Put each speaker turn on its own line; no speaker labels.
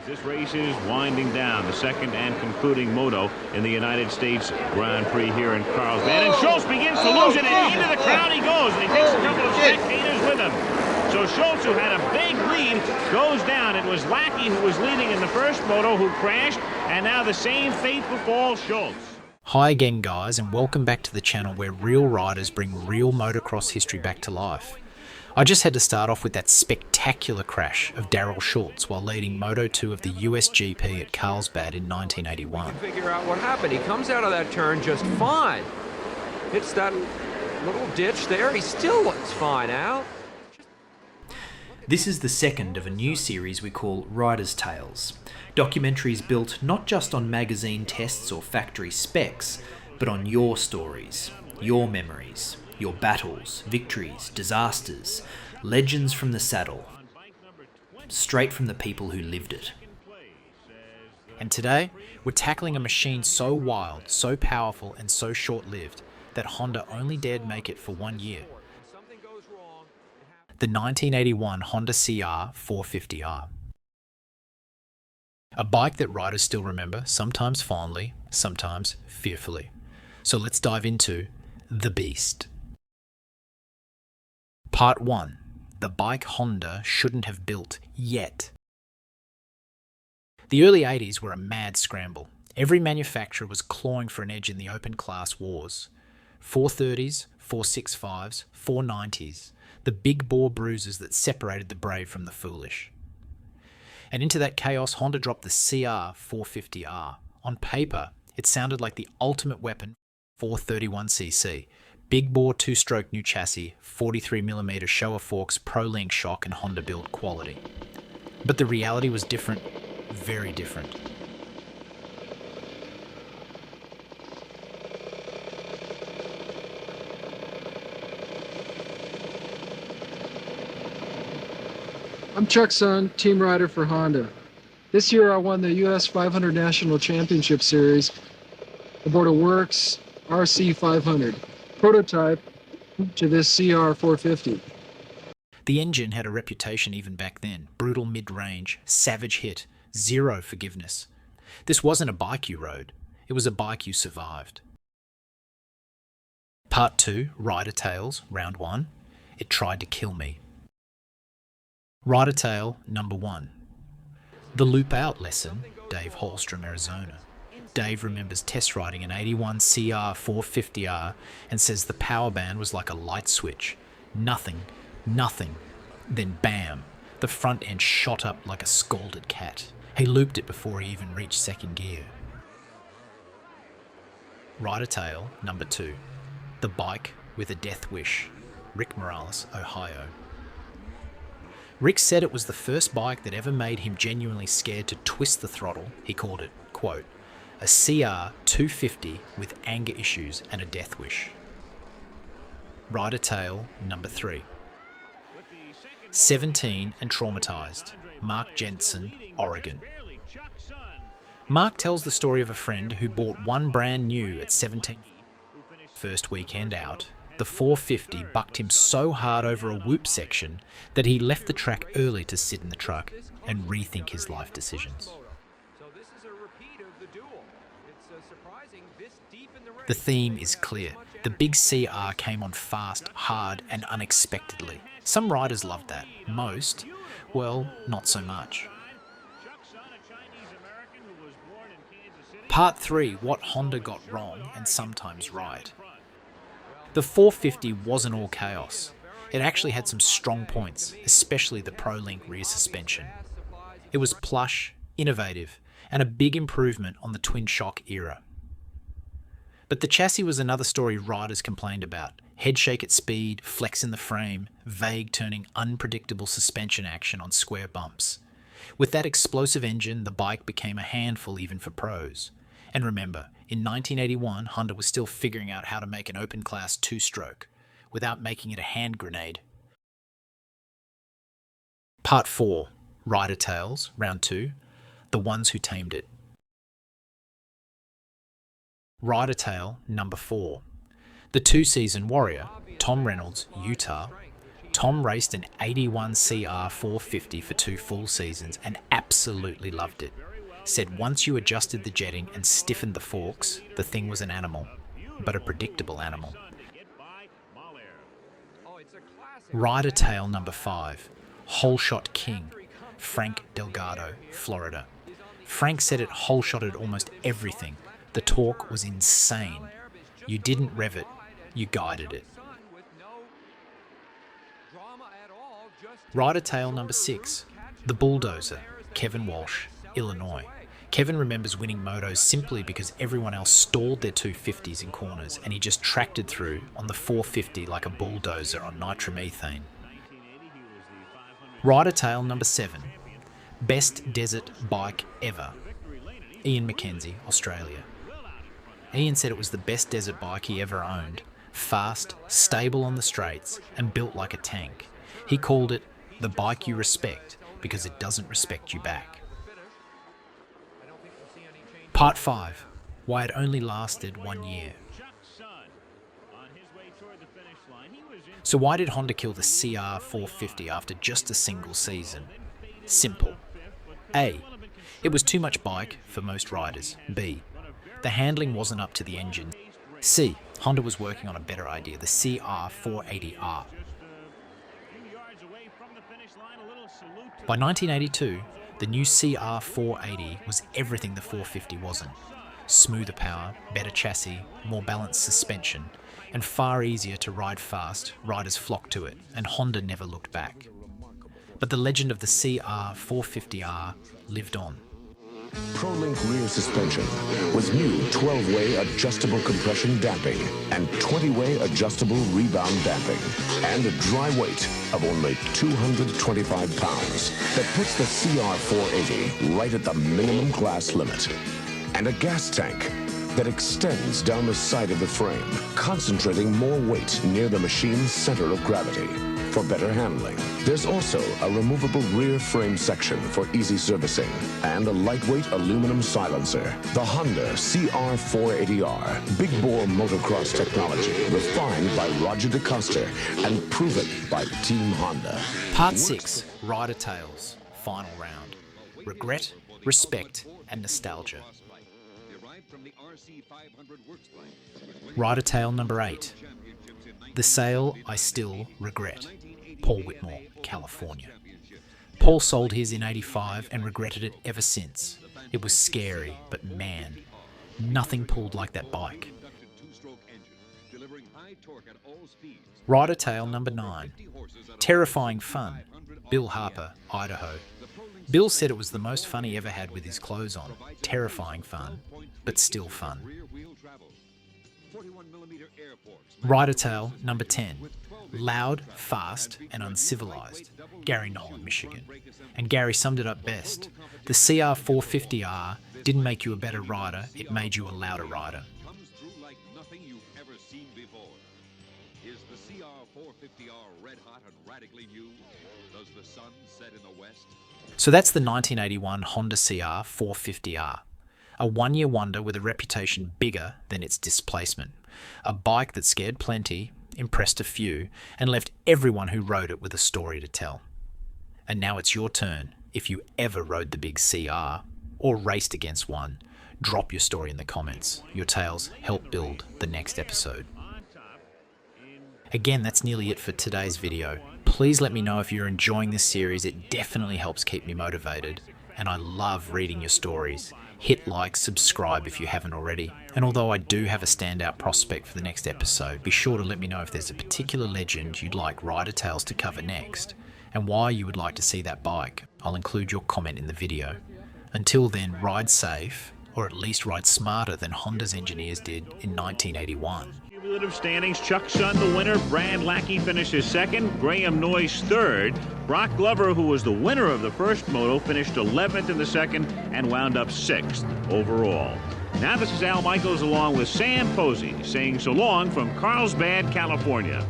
This race is winding down, the second and concluding moto in the United States Grand Prix here in Carlsbad. And Schultz begins to lose it, and into the crowd he goes, and he takes a couple of spectators with him. So Schultz, who had a big lead, goes down. It was Lackey who was leading in the first moto who crashed, and now the same fate befalls Schultz.
Hi again, guys, and welcome back to the channel where real riders bring real motocross history back to life. I just had to start off with that spectacular crash of Daryl Schultz while leading Moto2 of the USGP at Carlsbad in 1981.
Figure out what happened. He comes out of that turn just fine. Hits that little ditch there. He still looks fine, Al.
This is the second of a new series we call Riders' Tales. Documentaries built not just on magazine tests or factory specs, but on your stories, your memories, your battles, victories, disasters, legends from the saddle, straight from the people who lived it. And today, we're tackling a machine so wild, so powerful, and so short-lived that Honda only dared make it for 1 year. The 1981 Honda CR 450R. A bike that riders still remember, sometimes fondly, sometimes fearfully. So let's dive into the beast. Part 1. The bike Honda shouldn't have built yet. The early 80s were a mad scramble. Every manufacturer was clawing for an edge in the open class wars. 430s, 465s, 490s, the big bore bruisers that separated the brave from the foolish. And into that chaos, Honda dropped the CR 450R. On paper, it sounded like the ultimate weapon, 431cc. Big bore two-stroke new chassis, 43mm Showa forks, ProLink shock and Honda build quality. But the reality was different, very different.
I'm Chuck Sun, team rider for Honda. This year I won the US 500 National Championship Series aboard a Works RC 500. Prototype to this CR 450.
The engine had a reputation even back then. Brutal mid-range, savage hit, zero forgiveness. This wasn't a bike you rode, it was a bike you survived. Part 2, Rider Tales, Round 1. It tried to kill me. Rider Tale number 1. The Loop Out lesson, Dave Hallstrom, Arizona. Dave remembers test riding an 81 CR 450R and says the power band was like a light switch. Nothing, then bam, the front end shot up like a scalded cat. He looped it before he even reached second gear. Rider Tale number 2. The Bike with a Death Wish, Rick Morales, Ohio. Rick said it was the first bike that ever made him genuinely scared to twist the throttle. He called it, quote, a CR 250 with anger issues and a death wish. Rider Tale number 3. 17 and traumatized. Mark Jensen, Oregon. Mark tells the story of a friend who bought one brand new at 17. First weekend out, the 450 bucked him so hard over a whoop section that he left the track early to sit in the truck and rethink his life decisions. The theme is clear. The big CR came on fast, hard, and unexpectedly. Some riders loved that. Most, well, not so much. Part 3, what Honda got wrong and sometimes right. The 450 wasn't all chaos. It actually had some strong points, especially the ProLink rear suspension. It was plush, innovative, and a big improvement on the twin shock era. But the chassis was another story riders complained about. Head shake at speed, flex in the frame, vague turning unpredictable suspension action on square bumps. With that explosive engine, the bike became a handful even for pros. And remember, in 1981, Honda was still figuring out how to make an open class two-stroke without making it a hand grenade. Part 4, Rider Tales, Round 2, The Ones Who Tamed It. Rider Tale number 4. The two-season warrior, Tom Reynolds, Utah, Tom raced an 81 CR 450 for 2 full seasons and absolutely loved it. Said once you adjusted the jetting and stiffened the forks, the thing was an animal, but a predictable animal. Rider Tale number 5, Hole Shot King, Frank Delgado, Florida. Frank said it hole-shotted almost everything. The torque was insane. You didn't rev it, you guided it. Rider Tale number 6, The Bulldozer, Kevin Walsh, Illinois. Kevin remembers winning motos simply because everyone else stalled their 250s in corners and he just tracted through on the 450 like a bulldozer on nitromethane. Rider Tale number 7, Best Desert Bike Ever, Ian McKenzie, Australia. Ian said it was the best desert bike he ever owned, fast, stable on the straights, and built like a tank. He called it the bike you respect because it doesn't respect you back. Part 5, why it only lasted 1 year. So why did Honda kill the CR 450 after just a single season? Simple. A, it was too much bike for most riders. B, the handling wasn't up to the engine. C, Honda was working on a better idea, the CR 480R. By 1982, the new CR 480 was everything the 450 wasn't. Smoother power, better chassis, more balanced suspension, and far easier to ride fast. Riders flocked to it, and Honda never looked back. But the legend of the CR 450R lived on.
ProLink rear suspension with new 12-way adjustable compression damping and 20-way adjustable rebound damping, and a dry weight of only 225 pounds that puts the CR 480 right at the minimum class limit, and a gas tank that extends down the side of the frame, concentrating more weight near the machine's center of gravity for better handling. There's also a removable rear frame section for easy servicing and a lightweight aluminum silencer. The Honda CR480R, big bore motocross technology refined by Roger DeCoster and proven by Team Honda.
Part 6, Rider Tales, final round. Regret, respect, and nostalgia. Rider Tale number 8, The Sale I Still Regret, Paul Whitmore, California. Paul sold his in '85 and regretted it ever since. It was scary, but man, nothing pulled like that bike. Rider Tale number 9, Terrifying Fun, Bill Harper, Idaho. Bill said it was the most fun he ever had with his clothes on. Terrifying fun, but still fun. Rider Tale number 10, Loud, Fast, and Uncivilized, Gary Nolan, Michigan. And Gary summed it up best. The CR450R didn't make you a better rider, it made you a louder rider.
Comes through like nothing you've ever seen before. Is the CR450R red hot and radically new? Does the sun set in the west?
So that's the 1981 Honda CR450R. A one-year wonder with a reputation bigger than its displacement. A bike that scared plenty, impressed a few, and left everyone who rode it with a story to tell. And now it's your turn. If you ever rode the big CR, or raced against one, drop your story in the comments. Your tales help build the next episode. Again, that's nearly it for today's video. Please let me know if you're enjoying this series. It definitely helps keep me motivated, and I love reading your stories. Hit like, subscribe if you haven't already. And although I do have a standout prospect for the next episode, be sure to let me know if there's a particular legend you'd like Rider Tales to cover next, and why you would like to see that bike. I'll include your comment in the video. Until then, ride safe, or at least ride smarter than Honda's engineers did in 1981.
Cumulative standings, Chuck Sun the winner, Brad Lackey finishes second, Graham Noyes third, Brock Glover, who was the winner of the first moto, finished 11th in the second and wound up 6th overall. Now this is Al Michaels along with Sam Posey saying so long from Carlsbad, California.